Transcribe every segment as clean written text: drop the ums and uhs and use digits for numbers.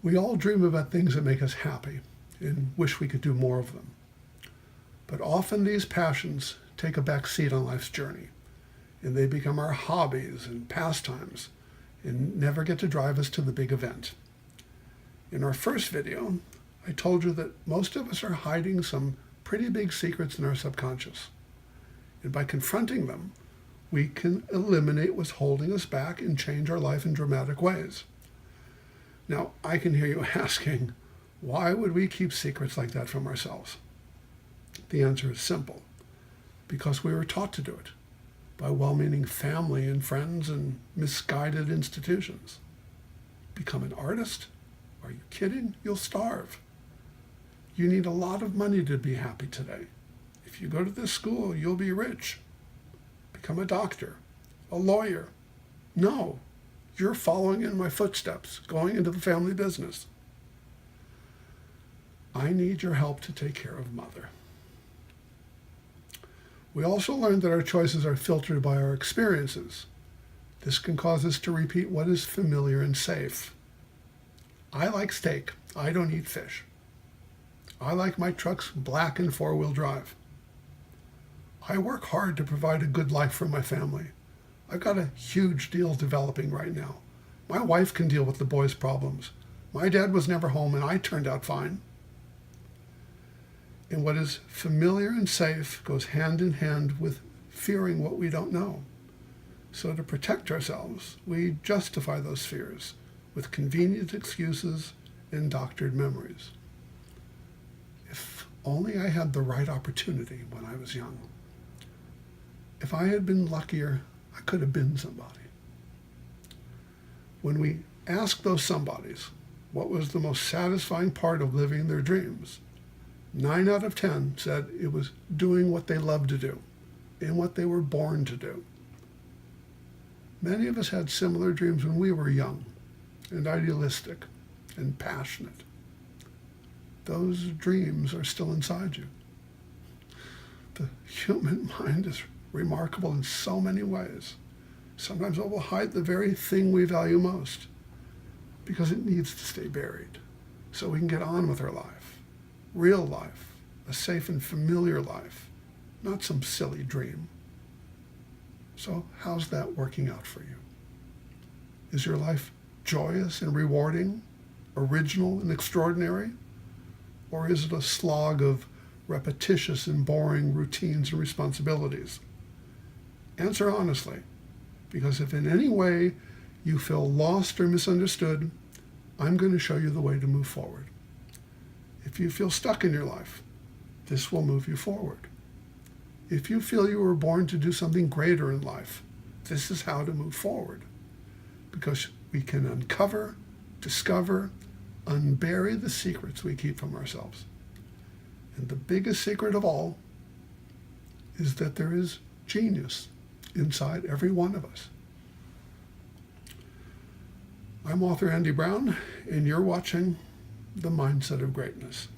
We all dream about things that make us happy and wish we could do more of them. But often these passions take a back seat on life's journey, and they become our hobbies and pastimes and never get to drive us to the big event. In our first video, I told you that most of us are hiding some pretty big secrets in our subconscious. And by confronting them, we can eliminate what's holding us back and change our life in dramatic ways. Now, I can hear you asking, why would we keep secrets like that from ourselves? The answer is simple. Because we were taught to do it by well-meaning family and friends and misguided institutions. Become an artist? Are you kidding? You'll starve. You need a lot of money to be happy today. If you go to this school, you'll be rich. Become a doctor, a lawyer. No, you're following in my footsteps, going into the family business. I need your help to take care of Mother. We also learned that our choices are filtered by our experiences. This can cause us to repeat what is familiar and safe. I like steak. I don't eat fish. I like my trucks black and four-wheel drive. I work hard to provide a good life for my family. I've got a huge deal developing right now. My wife can deal with the boys' problems. My dad was never home and I turned out fine. And what is familiar and safe goes hand in hand with fearing what we don't know. So to protect ourselves, we justify those fears with convenient excuses and doctored memories. If only I had the right opportunity when I was young. If I had been luckier, I could have been somebody. When we ask those somebodies what was the most satisfying part of living their dreams, 9 out of 10 said it was doing what they loved to do and what they were born to do. Many of us had similar dreams when we were young and idealistic and passionate. Those dreams are still inside you. The human mind is remarkable in so many ways. Sometimes it will hide the very thing we value most because it needs to stay buried so we can get on with our life. Real life, a safe and familiar life, not some silly dream. So how's that working out for you? Is your life joyous and rewarding, original and extraordinary? Or is it a slog of repetitious and boring routines and responsibilities? Answer honestly, because if in any way you feel lost or misunderstood, I'm going to show you the way to move forward. If you feel stuck in your life, this will move you forward. If you feel you were born to do something greater in life, this is how to move forward. Because we can uncover, discover, unbury the secrets we keep from ourselves. And the biggest secret of all is that there is genius inside every one of us. I'm author Andy Brown, and you're watching The Mindset of Greatness.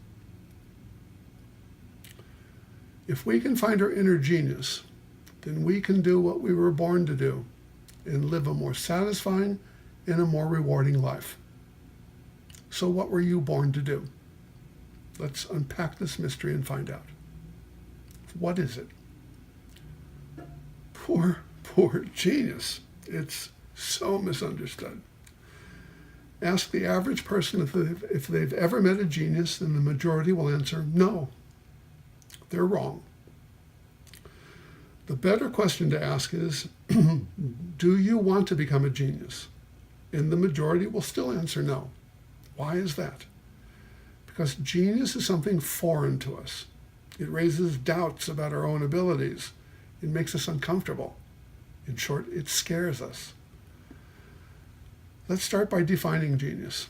If we can find our inner genius, then we can do what we were born to do and live a more satisfying and a more rewarding life. So what were you born to do? Let's unpack this mystery and find out. What is it? Poor genius. It's so misunderstood. Ask the average person if they've ever met a genius, and the majority will answer no. They're wrong. The better question to ask is, do you want to become a genius? And the majority will still answer no. Why is that? Because genius is something foreign to us. It raises doubts about our own abilities. It makes us uncomfortable. In short, it scares us. Let's start by defining genius.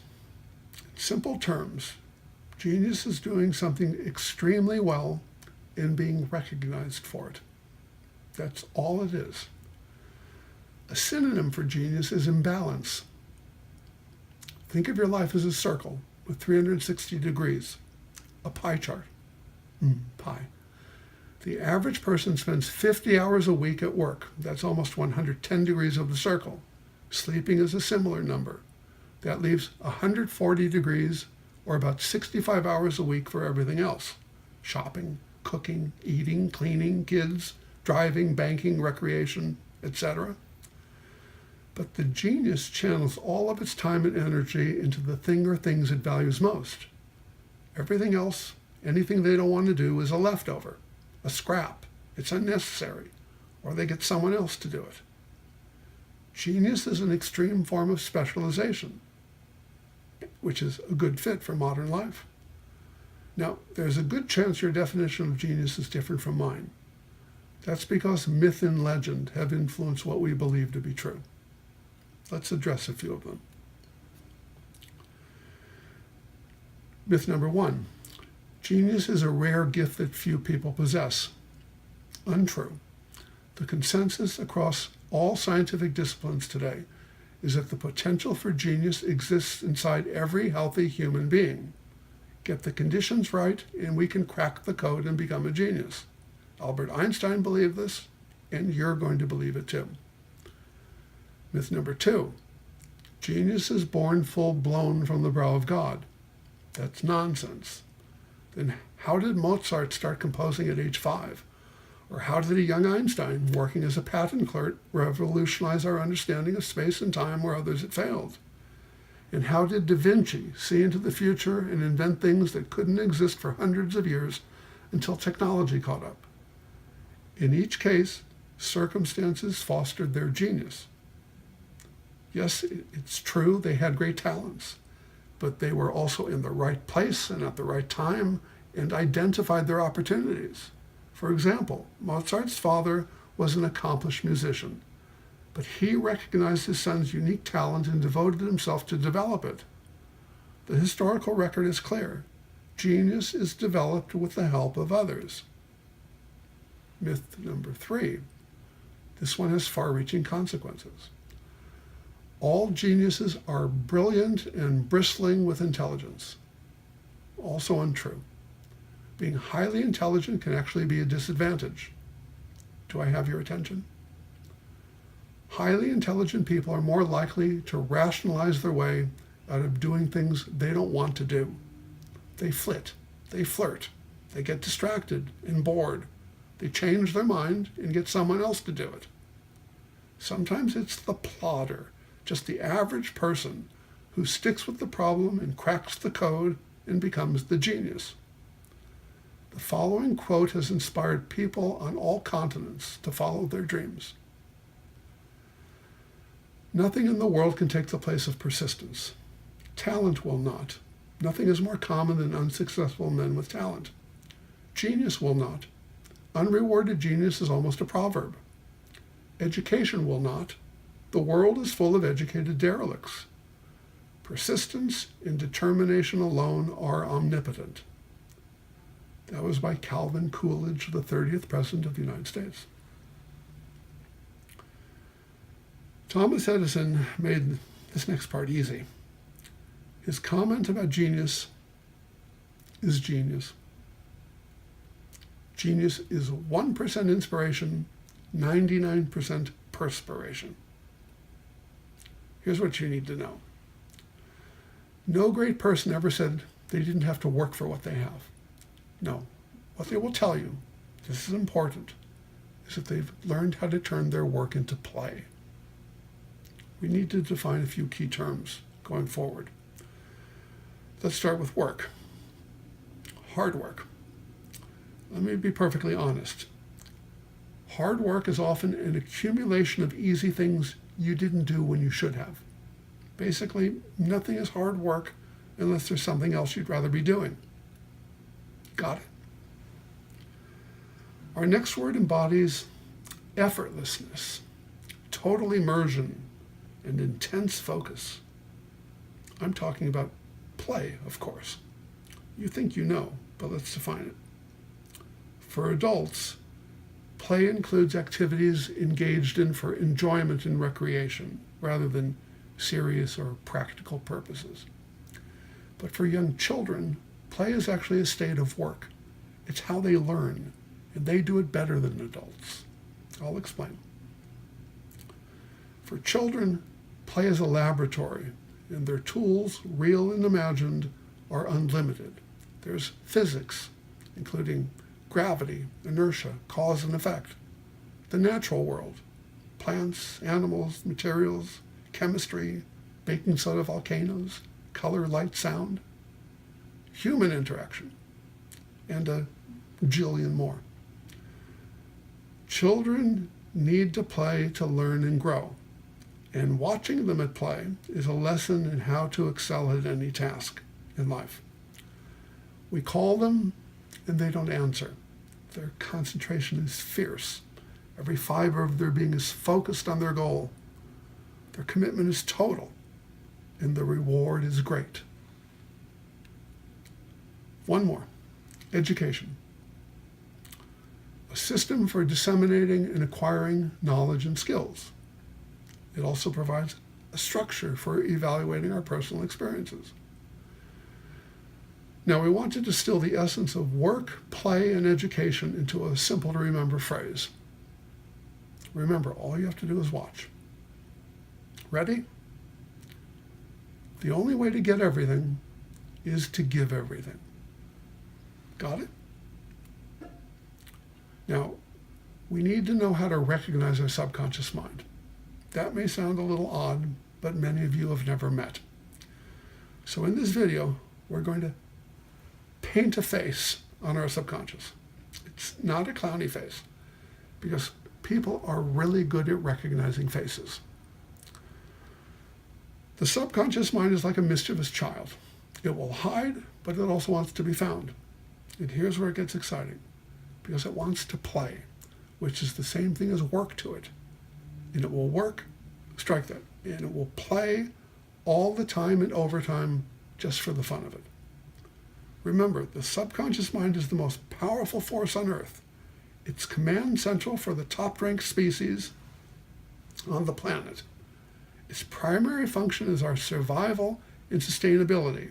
In simple terms, genius is doing something extremely well and being recognized for it. That's all it is. A synonym for genius is imbalance. Think of your life as a circle with 360 degrees, a pie chart. Pie. The average person spends 50 hours a week at work. That's almost 110 degrees of the circle. Sleeping is a similar number. That leaves 140 degrees, or about 65 hours a week for everything else. Shopping, cooking, eating, cleaning, kids, driving, banking, recreation, etc. But the genius channels all of its time and energy into the thing or things it values most. Everything else, anything they don't want to do, is a leftover, a scrap. It's unnecessary, or they get someone else to do it. Genius is an extreme form of specialization, which is a good fit for modern life. Now, there's a good chance your definition of genius is different from mine. That's because myth and legend have influenced what we believe to be true. Let's address a few of them. Myth number 1. Genius is a rare gift that few people possess. Untrue. The consensus across all scientific disciplines today is that the potential for genius exists inside every healthy human being. Get the conditions right, and we can crack the code and become a genius. Albert Einstein believed this, and you're going to believe it too. Myth number 2. Genius is born full-blown from the brow of God. That's nonsense. Then how did Mozart start composing at age 5? Or how did a young Einstein, working as a patent clerk, revolutionize our understanding of space and time where others had failed? And how did Da Vinci see into the future and invent things that couldn't exist for hundreds of years until technology caught up? In each case, circumstances fostered their genius. Yes, it's true they had great talents, but they were also in the right place and at the right time and identified their opportunities. For example, Mozart's father was an accomplished musician, but he recognized his son's unique talent and devoted himself to develop it. The historical record is clear. Genius is developed with the help of others. Myth number 3. This one has far-reaching consequences. All geniuses are brilliant and bristling with intelligence. Also untrue. Being highly intelligent can actually be a disadvantage. Do I have your attention? Highly intelligent people are more likely to rationalize their way out of doing things they don't want to do. They flit, they flirt, they get distracted and bored. They change their mind and get someone else to do it. Sometimes it's the plodder, just the average person, who sticks with the problem and cracks the code and becomes the genius. The following quote has inspired people on all continents to follow their dreams. Nothing in the world can take the place of persistence. Talent will not. Nothing is more common than unsuccessful men with talent. Genius will not. Unrewarded genius is almost a proverb. Education will not. The world is full of educated derelicts. Persistence and determination alone are omnipotent. That was by Calvin Coolidge, the 30th President of the United States. Thomas Edison made this next part easy. His comment about genius is genius. Genius is 1% inspiration, 99% perspiration. Here's what you need to know. No great person ever said they didn't have to work for what they have. No. What they will tell you, this is important, is that they've learned how to turn their work into play. We need to define a few key terms going forward. Let's start with work. Hard work. Let me be perfectly honest. Hard work is often an accumulation of easy things you didn't do when you should have. Basically, nothing is hard work unless there's something else you'd rather be doing. Got it? Our next word embodies effortlessness, total immersion, and intense focus. I'm talking about play, of course. You think you know, but let's define it. For adults, play includes activities engaged in for enjoyment and recreation, rather than serious or practical purposes. But for young children, play is actually a state of work. It's how they learn, and they do it better than adults. I'll explain. For children, play is a laboratory, and their tools, real and imagined, are unlimited. There's physics, including gravity, inertia, cause and effect. The natural world, plants, animals, materials, chemistry, baking soda volcanoes, color, light, sound. Human interaction, and a jillion more. Children need to play to learn and grow, and watching them at play is a lesson in how to excel at any task in life. We call them, and they don't answer. Their concentration is fierce. Every fiber of their being is focused on their goal. Their commitment is total, and the reward is great. One more, education. A system for disseminating and acquiring knowledge and skills. It also provides a structure for evaluating our personal experiences. Now, we want to distill the essence of work, play, and education into a simple to remember phrase. Remember, all you have to do is watch. Ready? The only way to get everything is to give everything. Got it? Now, we need to know how to recognize our subconscious mind. That may sound a little odd, but many of you have never met. So in this video, we're going to paint a face on our subconscious. It's not a clowny face, because people are really good at recognizing faces. The subconscious mind is like a mischievous child. It will hide, but it also wants to be found. And here's where it gets exciting, because it wants to play, which is the same thing as work to it. And it will work, strike that, and it will play all the time and overtime just for the fun of it. Remember, the subconscious mind is the most powerful force on Earth. It's command central for the top-ranked species on the planet. Its primary function is our survival and sustainability,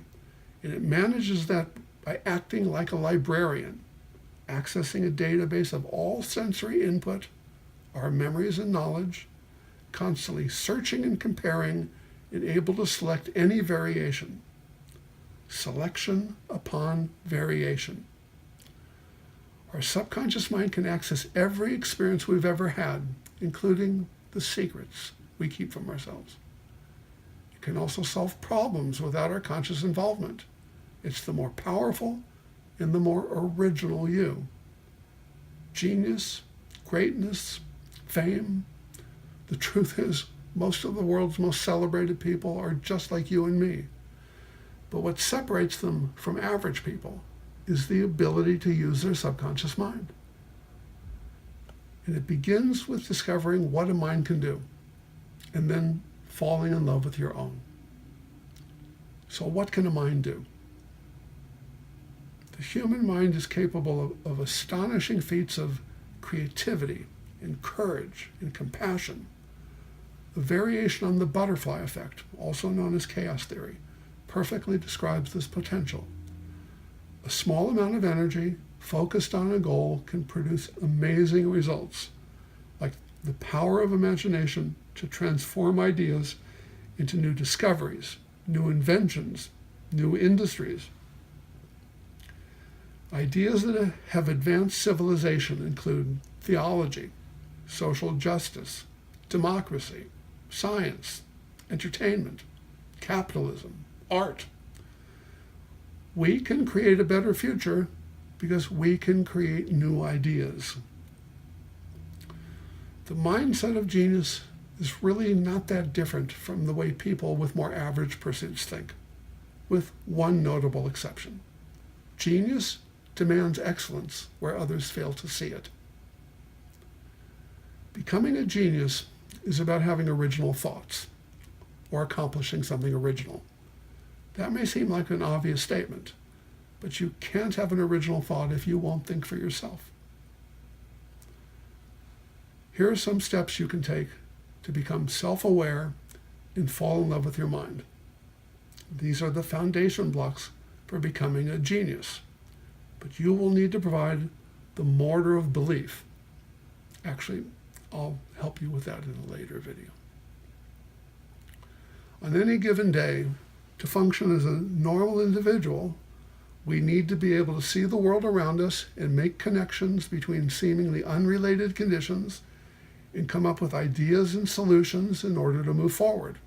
and it manages that by acting like a librarian, accessing a database of all sensory input, our memories and knowledge, constantly searching and comparing, and able to select any variation. Selection upon variation. Our subconscious mind can access every experience we've ever had, including the secrets we keep from ourselves. It can also solve problems without our conscious involvement. It's the more powerful and the more original you. Genius, greatness, fame. The truth is, most of the world's most celebrated people are just like you and me. But what separates them from average people is the ability to use their subconscious mind. And it begins with discovering what a mind can do, and then falling in love with your own. So what can a mind do? The human mind is capable of astonishing feats of creativity and courage and compassion. The variation on the butterfly effect, also known as chaos theory, perfectly describes this potential. A small amount of energy focused on a goal can produce amazing results, like the power of imagination to transform ideas into new discoveries, new inventions, new industries. Ideas that have advanced civilization include theology, social justice, democracy, science, entertainment, capitalism, art. We can create a better future because we can create new ideas. The mindset of genius is really not that different from the way people with more average pursuits think, with one notable exception. Genius demands excellence where others fail to see it. Becoming a genius is about having original thoughts or accomplishing something original. That may seem like an obvious statement, but you can't have an original thought if you won't think for yourself. Here are some steps you can take to become self-aware and fall in love with your mind. These are the foundation blocks for becoming a genius, but you will need to provide the mortar of belief. Actually, I'll help you with that in a later video. On any given day, to function as a normal individual, we need to be able to see the world around us and make connections between seemingly unrelated conditions and come up with ideas and solutions in order to move forward.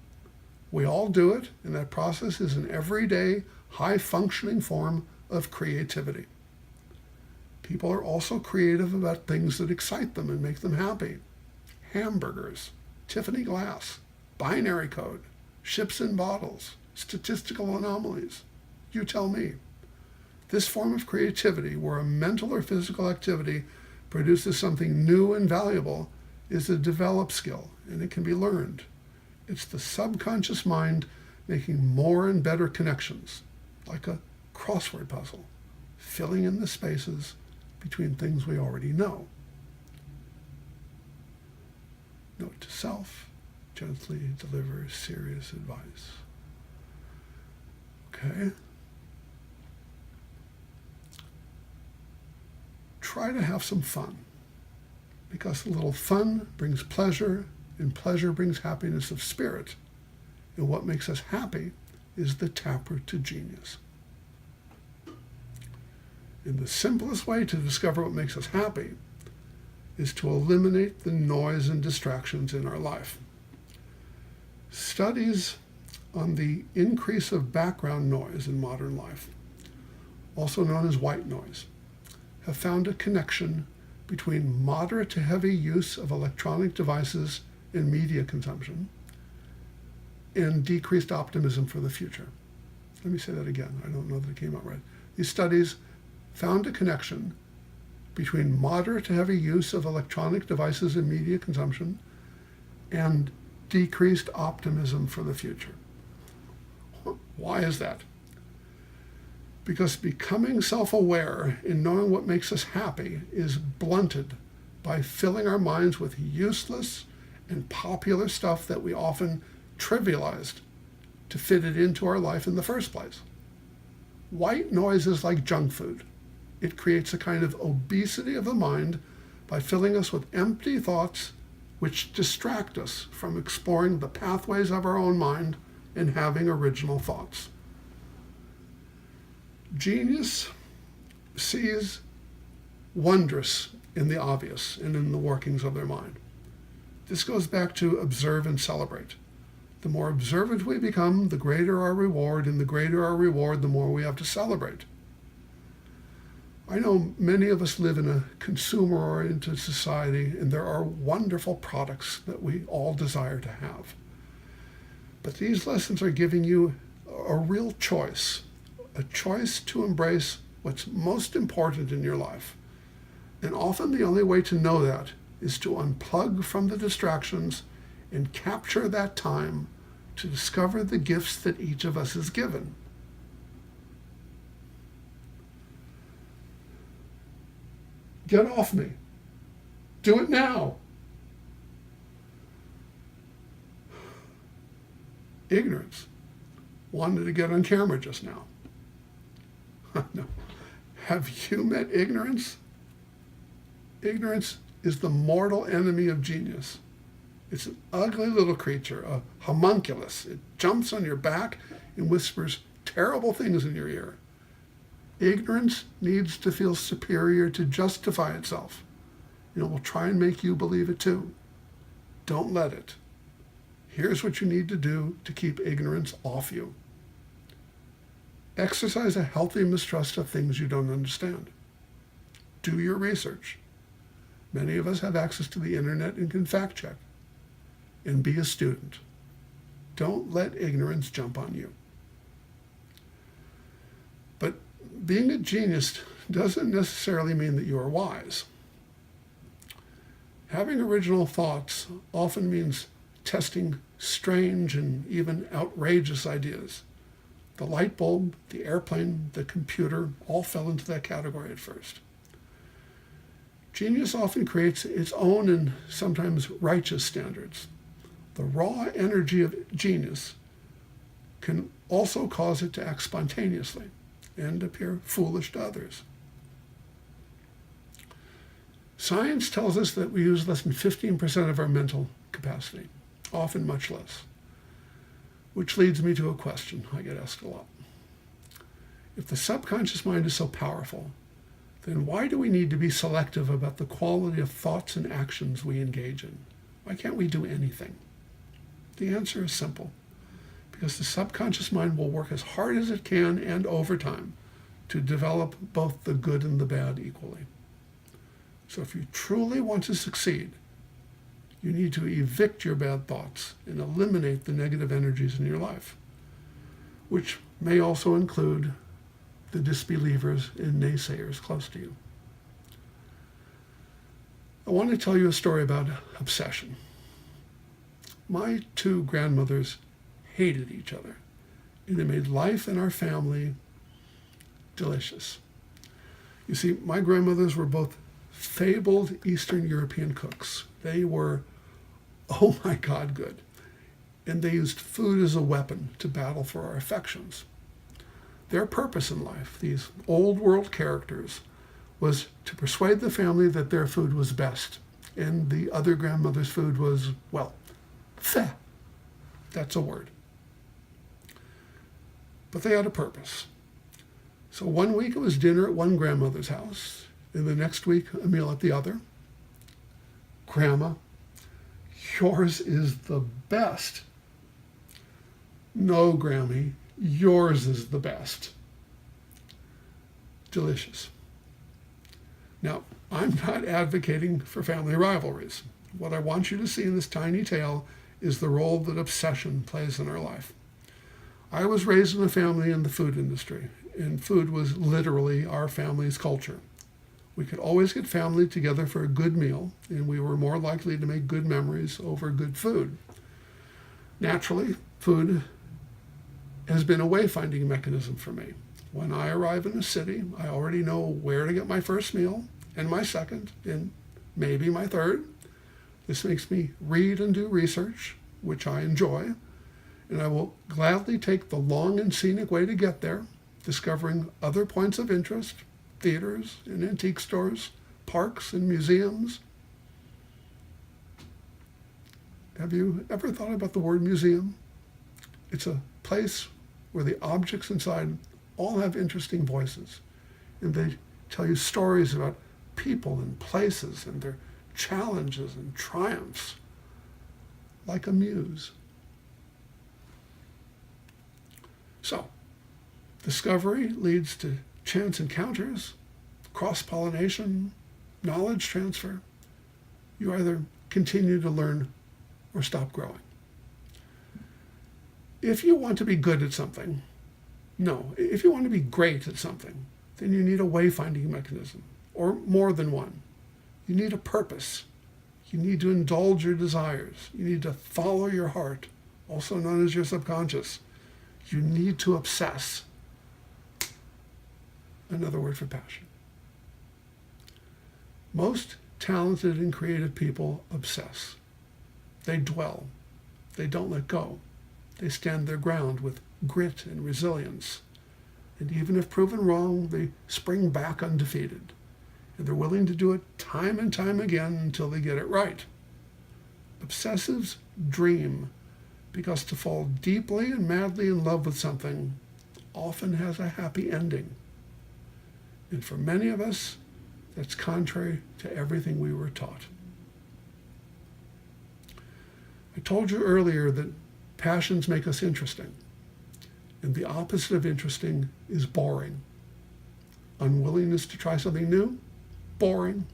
We all do it, and that process is an everyday, high-functioning form of creativity. People are also creative about things that excite them and make them happy. Hamburgers, Tiffany glass, binary code, ships and bottles, statistical anomalies. You tell me. This form of creativity, where a mental or physical activity produces something new and valuable, is a developed skill, and it can be learned. It's the subconscious mind making more and better connections, like a crossword puzzle, filling in the spaces between things we already know. Note to self, gently deliver serious advice. Okay? Try to have some fun, because a little fun brings pleasure, and pleasure brings happiness of spirit. And what makes us happy is the taproot to genius. And the simplest way to discover what makes us happy is to eliminate the noise and distractions in our life. Studies on the increase of background noise in modern life, also known as white noise, have found a connection between moderate to heavy use of electronic devices and media consumption and decreased optimism for the future. Let me say that again. I don't know that it came out right. These studies found a connection between moderate to heavy use of electronic devices and media consumption and decreased optimism for the future. Why is that? Because becoming self-aware and knowing what makes us happy is blunted by filling our minds with useless and popular stuff that we often trivialized to fit it into our life in the first place. White noise is like junk food. It creates a kind of obesity of the mind by filling us with empty thoughts which distract us from exploring the pathways of our own mind and having original thoughts. Genius sees wondrous in the obvious and in the workings of their mind. This goes back to observe and celebrate. The more observant we become, the greater our reward, and the greater our reward, the more we have to celebrate. I know many of us live in a consumer-oriented society, and there are wonderful products that we all desire to have. But these lessons are giving you a real choice, a choice to embrace what's most important in your life. And often the only way to know that is to unplug from the distractions and capture that time to discover the gifts that each of us is given. Get off me. Do it now. Ignorance wanted to get on camera just now. No. Have you met ignorance? Ignorance is the mortal enemy of genius. It's an ugly little creature, a homunculus. It jumps on your back and whispers terrible things in your ear. Ignorance needs to feel superior to justify itself. And it will try and make you believe it too. Don't let it. Here's what you need to do to keep ignorance off you. Exercise a healthy mistrust of things you don't understand. Do your research. Many of us have access to the internet and can fact check. And be a student. Don't let ignorance jump on you. But being a genius doesn't necessarily mean that you are wise. Having original thoughts often means testing strange and even outrageous ideas. The light bulb, the airplane, the computer all fell into that category at first. Genius often creates its own and sometimes righteous standards. The raw energy of genius can also cause it to act spontaneously and appear foolish to others. Science tells us that we use less than 15% of our mental capacity, often much less. Which leads me to a question I get asked a lot. If the subconscious mind is so powerful, then why do we need to be selective about the quality of thoughts and actions we engage in? Why can't we do anything? The answer is simple. Because the subconscious mind will work as hard as it can and over time to develop both the good and the bad equally. So if you truly want to succeed, you need to evict your bad thoughts and eliminate the negative energies in your life, which may also include the disbelievers and naysayers close to you. I want to tell you a story about obsession. My two grandmothers hated each other, and it made life in our family delicious. You see, my grandmothers were both fabled Eastern European cooks. They were, oh my God, good. And they used food as a weapon to battle for our affections. Their purpose in life, these old world characters, was to persuade the family that their food was best, and the other grandmother's food was, well, feh. That's a word. But they had a purpose. So one week it was dinner at one grandmother's house, and the next week a meal at the other. Grandma, yours is the best. No, Grammy, yours is the best. Delicious. Now, I'm not advocating for family rivalries. What I want you to see in this tiny tale is the role that obsession plays in our life. I was raised in a family in the food industry, and food was literally our family's culture. We could always get family together for a good meal, and we were more likely to make good memories over good food. Naturally, food has been a wayfinding mechanism for me. When I arrive in a city, I already know where to get my first meal, and my second, and maybe my third. This makes me read and do research, which I enjoy, and I will gladly take the long and scenic way to get there, discovering other points of interest, theaters and antique stores, parks and museums. Have you ever thought about the word museum? It's a place where the objects inside all have interesting voices, and they tell you stories about people and places and their challenges and triumphs, like a muse. So, discovery leads to chance encounters, cross-pollination, knowledge transfer. You either continue to learn or stop growing. If you want to be good at something, if you want to be great at something, then you need a wayfinding mechanism, or more than one. You need a purpose. You need to indulge your desires. You need to follow your heart, also known as your subconscious. You need to obsess. Another word for passion. Most talented and creative people obsess. They dwell. They don't let go. They stand their ground with grit and resilience. And even if proven wrong, they spring back undefeated. And they're willing to do it time and time again until they get it right. Obsessives dream, because to fall deeply and madly in love with something often has a happy ending. And for many of us, that's contrary to everything we were taught. I told you earlier that passions make us interesting, and the opposite of interesting is boring. Unwillingness to try something new? Boring.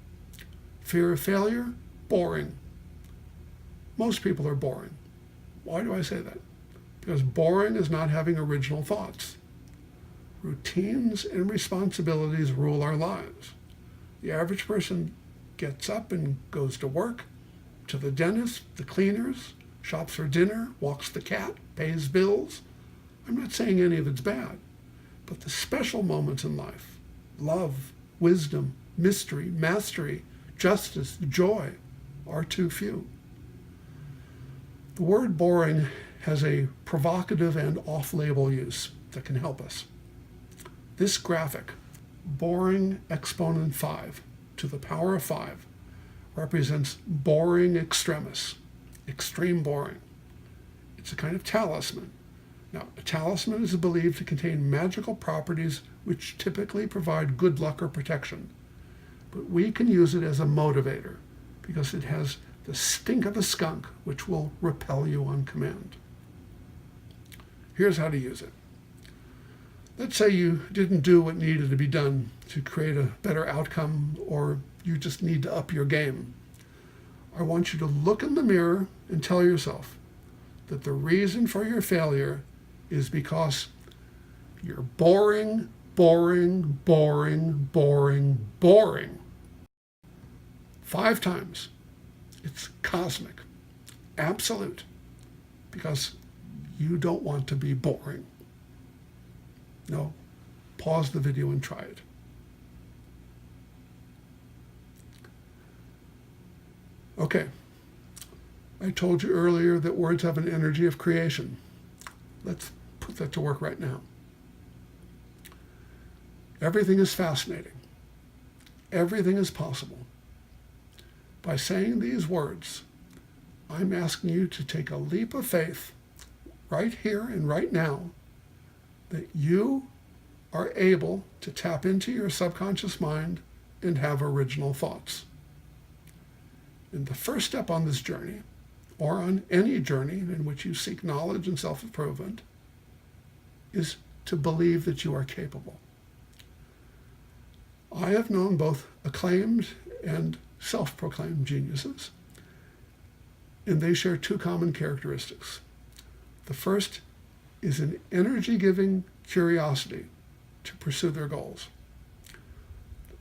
Fear of failure? Boring. Most people are boring. Why do I say that? Because boring is not having original thoughts. Routines and responsibilities rule our lives. The average person gets up and goes to work, to the dentist, the cleaners, shops for dinner, walks the cat, pays bills. I'm not saying any of it's bad, but the special moments in life, love, wisdom, mystery, mastery, justice, joy, are too few. The word boring has a provocative and off-label use that can help us. This graphic, boring exponent 5 to the power of 5, represents boring extremis, extreme boring. It's a kind of talisman. Now, a talisman is believed to contain magical properties which typically provide good luck or protection. But we can use it as a motivator because it has the stink of a skunk, which will repel you on command. Here's how to use it. Let's say you didn't do what needed to be done to create a better outcome, or you just need to up your game. I want you to look in the mirror and tell yourself that the reason for your failure is because you're boring, boring, boring, boring, boring. 5 times. It's cosmic, absolute, because you don't want to be boring. No, pause the video and try it. Okay, I told you earlier that words have an energy of creation. Let's put that to work right now. Everything is fascinating. Everything is possible. By saying these words, I'm asking you to take a leap of faith right here and right now that you are able to tap into your subconscious mind and have original thoughts. And the first step on this journey, or on any journey in which you seek knowledge and self-improvement, is to believe that you are capable. I have known both acclaimed and self-proclaimed geniuses, and they share 2 common characteristics. The first is an energy-giving curiosity to pursue their goals.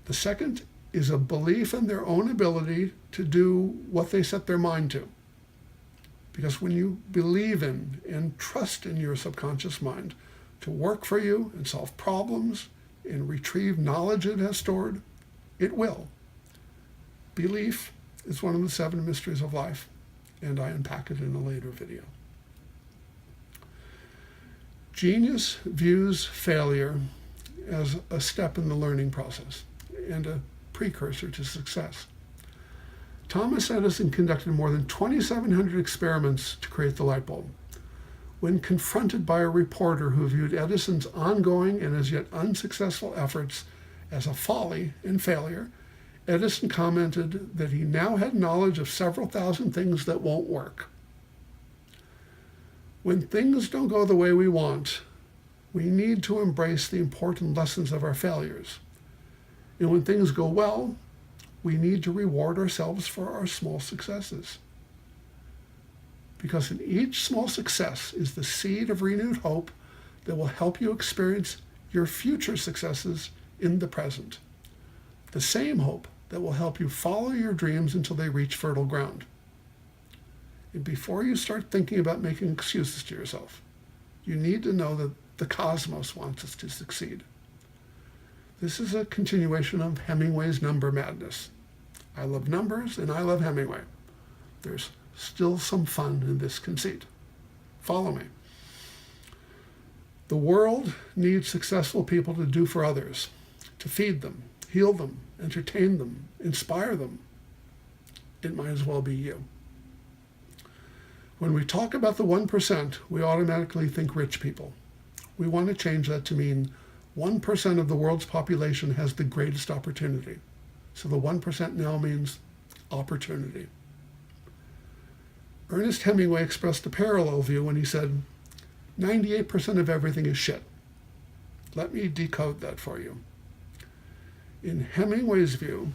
The second is a belief in their own ability to do what they set their mind to. Because when you believe in and trust in your subconscious mind to work for you and solve problems and retrieve knowledge it has stored, it will. Belief is one of the 7 mysteries of life, and I unpack it in a later video. Genius views failure as a step in the learning process and a precursor to success. Thomas Edison conducted more than 2,700 experiments to create the light bulb. When confronted by a reporter who viewed Edison's ongoing and as yet unsuccessful efforts as a folly and failure, Edison commented that he now had knowledge of several thousand things that won't work. When things don't go the way we want, we need to embrace the important lessons of our failures. And when things go well, we need to reward ourselves for our small successes. Because in each small success is the seed of renewed hope that will help you experience your future successes in the present. The same hope that will help you follow your dreams until they reach fertile ground. And before you start thinking about making excuses to yourself, you need to know that the cosmos wants us to succeed. This is a continuation of Hemingway's number madness. I love numbers and I love Hemingway. There's still some fun in this conceit. Follow me. The world needs successful people to do for others, to feed them, heal them, entertain them, inspire them. It might as well be you. When we talk about the 1%, we automatically think rich people. We want to change that to mean 1% of the world's population has the greatest opportunity. So the 1% now means opportunity. Ernest Hemingway expressed a parallel view when he said, 98% of everything is shit. Let me decode that for you. In Hemingway's view,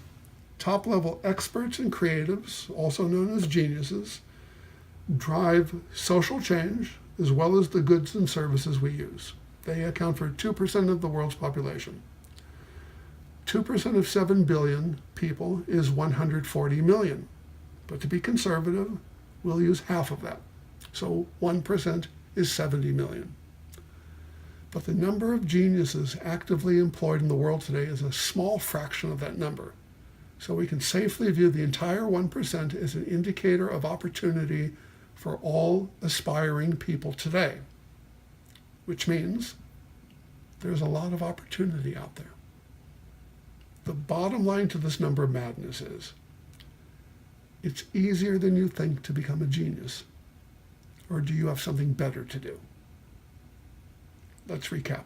top-level experts and creatives, also known as geniuses, drive social change as well as the goods and services we use. They account for 2% of the world's population. 2% of 7 billion people is 140 million. But to be conservative, we'll use half of that. So 1% is 70 million. But the number of geniuses actively employed in the world today is a small fraction of that number. So we can safely view the entire 1% as an indicator of opportunity for all aspiring people today, which means there's a lot of opportunity out there. The bottom line to this number madness is, it's easier than you think to become a genius. Or do you have something better to do? Let's recap.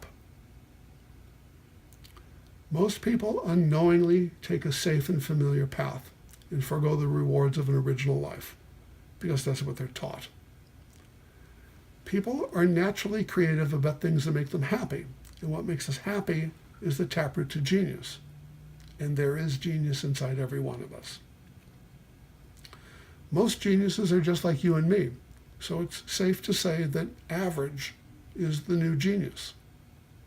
Most people unknowingly take a safe and familiar path and forego the rewards of an original life because that's what they're taught. People are naturally creative about things that make them happy, and what makes us happy is the taproot to genius. And there is genius inside every one of us. Most geniuses are just like you and me, so it's safe to say that average is the new genius,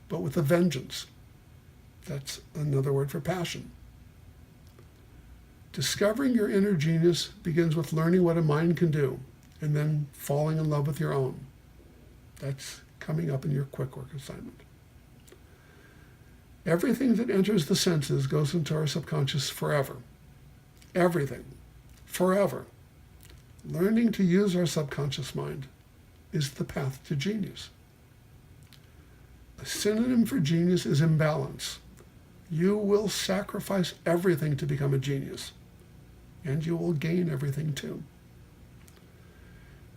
but with a vengeance. That's another word for passion. Discovering your inner genius begins with learning what a mind can do, and then falling in love with your own. That's coming up in your Quik Work assignment. Everything that enters the senses goes into our subconscious forever. Everything. Forever. Learning to use our subconscious mind is the path to genius. A synonym for genius is imbalance. You will sacrifice everything to become a genius, and you will gain everything too.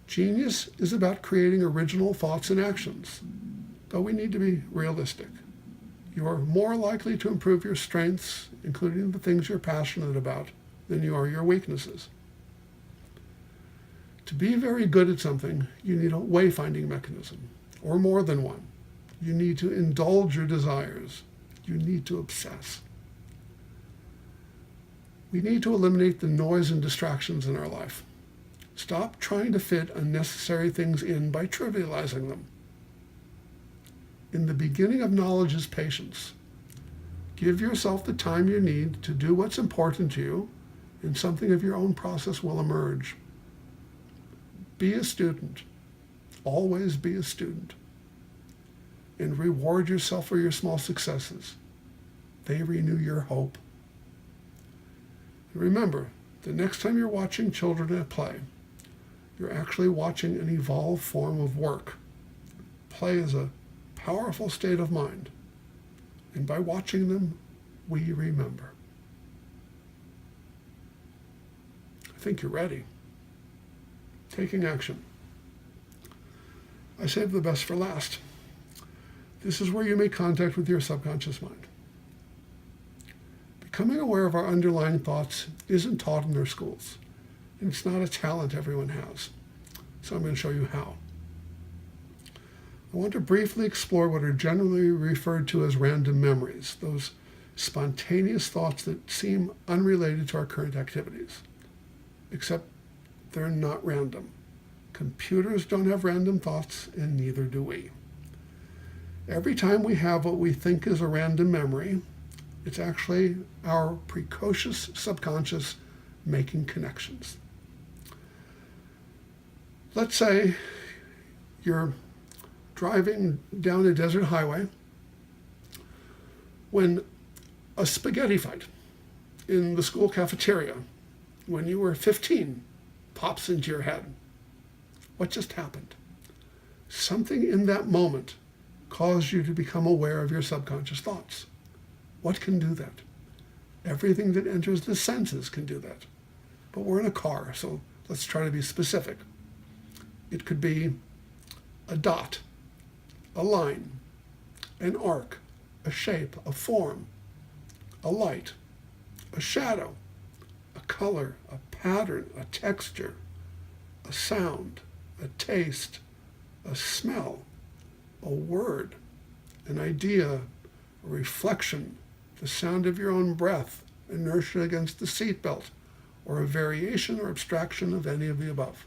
Genius is about creating original thoughts and actions, but we need to be realistic. You are more likely to improve your strengths, including the things you're passionate about, than you are your weaknesses. To be very good at something, you need a wayfinding mechanism, or more than one. You need to indulge your desires. You need to obsess. We need to eliminate the noise and distractions in our life. Stop trying to fit unnecessary things in by trivializing them. In the beginning of knowledge is patience. Give yourself the time you need to do what's important to you, and something of your own process will emerge. Be a student. Always be a student. And reward yourself for your small successes. They renew your hope. And remember, the next time you're watching children at play, you're actually watching an evolved form of work. Play is a powerful state of mind, and by watching them, we remember. I think you're ready. Taking action. I saved the best for last. This is where you make contact with your subconscious mind. Becoming aware of our underlying thoughts isn't taught in our schools, and it's not a talent everyone has. So I'm going to show you how. I want to briefly explore what are generally referred to as random memories, those spontaneous thoughts that seem unrelated to our current activities, except they're not random. Computers don't have random thoughts, and neither do we. Every time we have what we think is a random memory, it's actually our precocious subconscious making connections. Let's say you're driving down a desert highway when a spaghetti fight in the school cafeteria when you were 15 pops into your head. What just happened? Something in that moment caused you to become aware of your subconscious thoughts. What can do that? Everything that enters the senses can do that. But we're in a car, so let's try to be specific. It could be a dot, a line, an arc, a shape, a form, a light, a shadow, a color, a pattern, a texture, a sound, a taste, a smell, a word, an idea, a reflection, the sound of your own breath, inertia against the seatbelt, or a variation or abstraction of any of the above.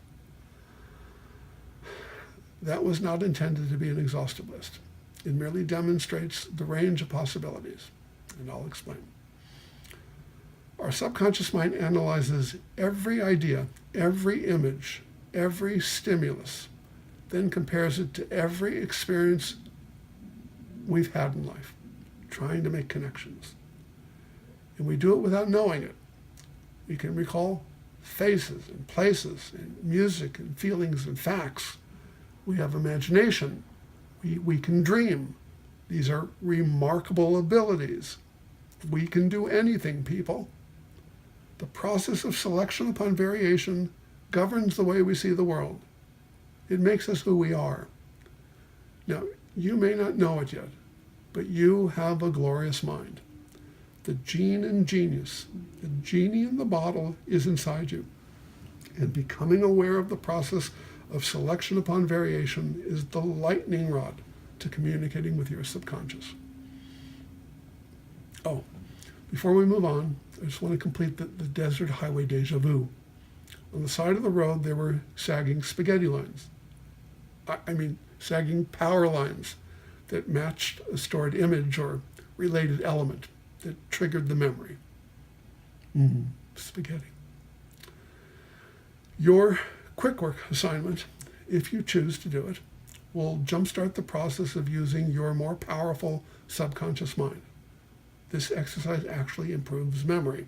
That was not intended to be an exhaustive list. It merely demonstrates the range of possibilities, and I'll explain. Our subconscious mind analyzes every idea, every image, every stimulus, then compares it to every experience we've had in life, trying to make connections. And we do it without knowing it. We can recall faces and places and music and feelings and facts. We have imagination. We can dream. These are remarkable abilities. We can do anything, people. The process of selection upon variation governs the way we see the world. It makes us who we are. Now, You may not know it yet, but you have a glorious mind. The gene and genius, the genie in the bottle, is inside you. And becoming aware of the process of selection upon variation is the lightning rod to communicating with your subconscious. Oh, before we move on, I just want to complete the desert highway deja vu. On the side of the road, there were sagging spaghetti lines. Sagging power lines that matched a stored image or related element that triggered the memory. Spaghetti. Your Quik Work assignment, if you choose to do it, will jumpstart the process of using your more powerful subconscious mind. This exercise actually improves memory.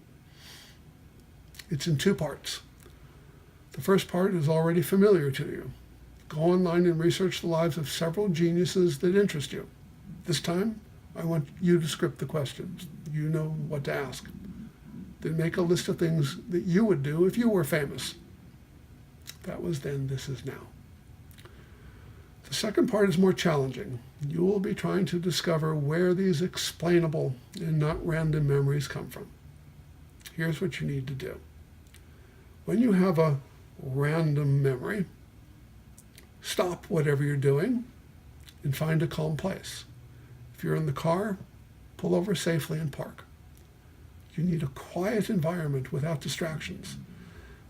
It's in 2 parts. The first part is already familiar to you. Go online and research the lives of several geniuses that interest you. This time, I want you to script the questions. You know what to ask. Then make a list of things that you would do if you were famous. That was then, this is now. The second part is more challenging. You will be trying to discover where these explainable and not random memories come from. Here's what you need to do. When you have a random memory, stop whatever you're doing and find a calm place. If you're in the car, pull over safely and park. You need a quiet environment without distractions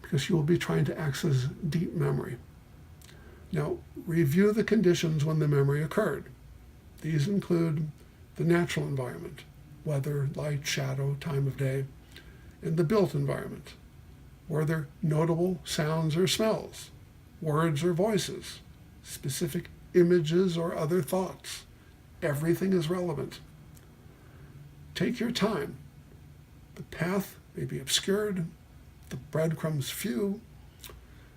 because you will be trying to access deep memory. Now, review the conditions when the memory occurred. These include the natural environment, weather, light, shadow, time of day, and the built environment. Were there notable sounds or smells, words or voices, specific images or other thoughts? Everything is relevant. Take your time. The path may be obscured, the breadcrumbs few,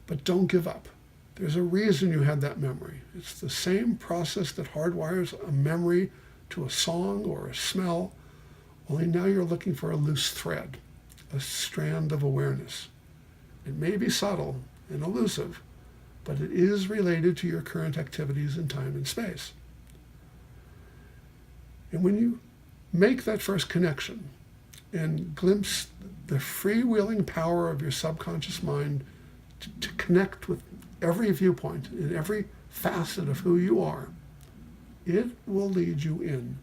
but don't give up. There's a reason you had that memory. It's the same process that hardwires a memory to a song or a smell, only now you're looking for a loose thread, a strand of awareness. It may be subtle and elusive, but it is related to your current activities in time and space. And when you make that first connection and glimpse the freewheeling power of your subconscious mind to connect with every viewpoint and every facet of who you are, it will lead you in.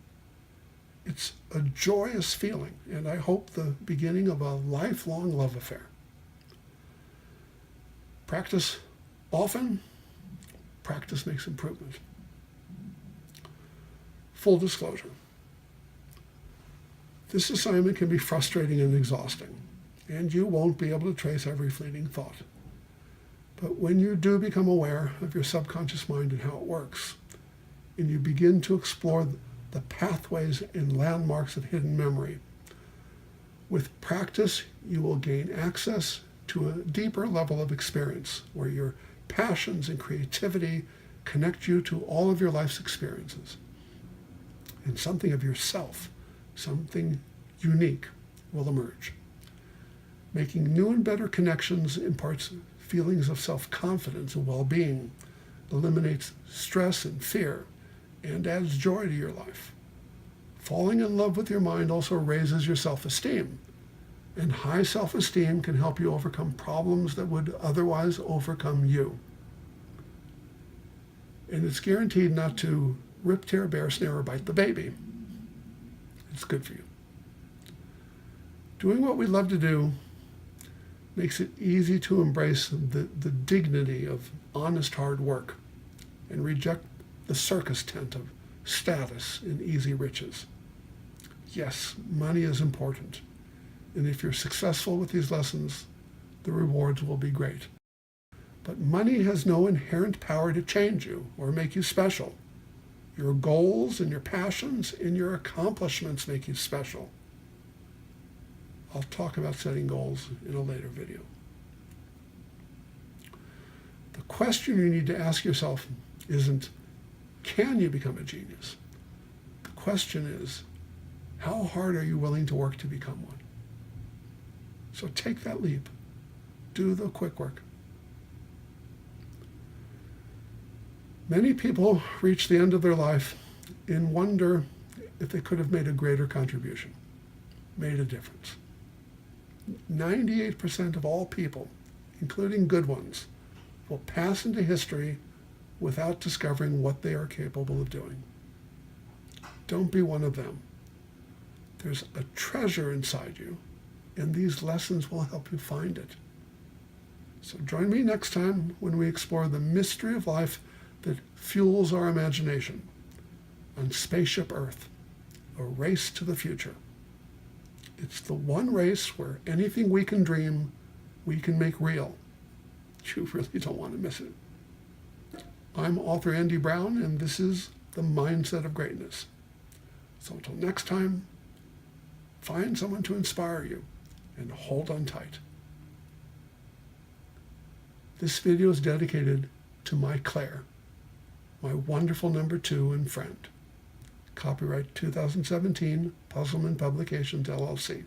It's a joyous feeling, and I hope the beginning of a lifelong love affair. Practice often. Practice makes improvement. Full disclosure. This assignment can be frustrating and exhausting, and you won't be able to trace every fleeting thought. But when you do become aware of your subconscious mind and how it works, and you begin to explore the pathways and landmarks of hidden memory, with practice, you will gain access to a deeper level of experience where your passions and creativity connect you to all of your life's experiences. And something of yourself, something unique, will emerge. Making new and better connections imparts feelings of self-confidence and well-being, eliminates stress and fear, and adds joy to your life. Falling in love with your mind also raises your self-esteem, and high self-esteem can help you overcome problems that would otherwise overcome you. And it's guaranteed not to rip, tear, bear, snare, or bite the baby. It's good for you. Doing what we love to do makes it easy to embrace the dignity of honest hard work and reject the circus tent of status and easy riches. Yes, money is important, and if you're successful with these lessons, the rewards will be great. But money has no inherent power to change you or make you special. Your goals and your passions and your accomplishments make you special. I'll talk about setting goals in a later video. The question you need to ask yourself isn't, can you become a genius? The question is, how hard are you willing to work to become one? So take that leap. Do the Quik Work. Many people reach the end of their life and wonder if they could have made a greater contribution, made a difference. 98% of all people, including good ones, will pass into history without discovering what they are capable of doing. Don't be one of them. There's a treasure inside you, and these lessons will help you find it. So join me next time when we explore the mystery of life that fuels our imagination on Spaceship Earth, a race to the future. It's the one race where anything we can dream, we can make real. You really don't want to miss it. I'm author Andy Brown, and this is The Mindset of Greatness. So until next time, find someone to inspire you and hold on tight. This video is dedicated to my Claire, my wonderful number 2 and friend. Copyright 2017, Puzzleman Publications, LLC.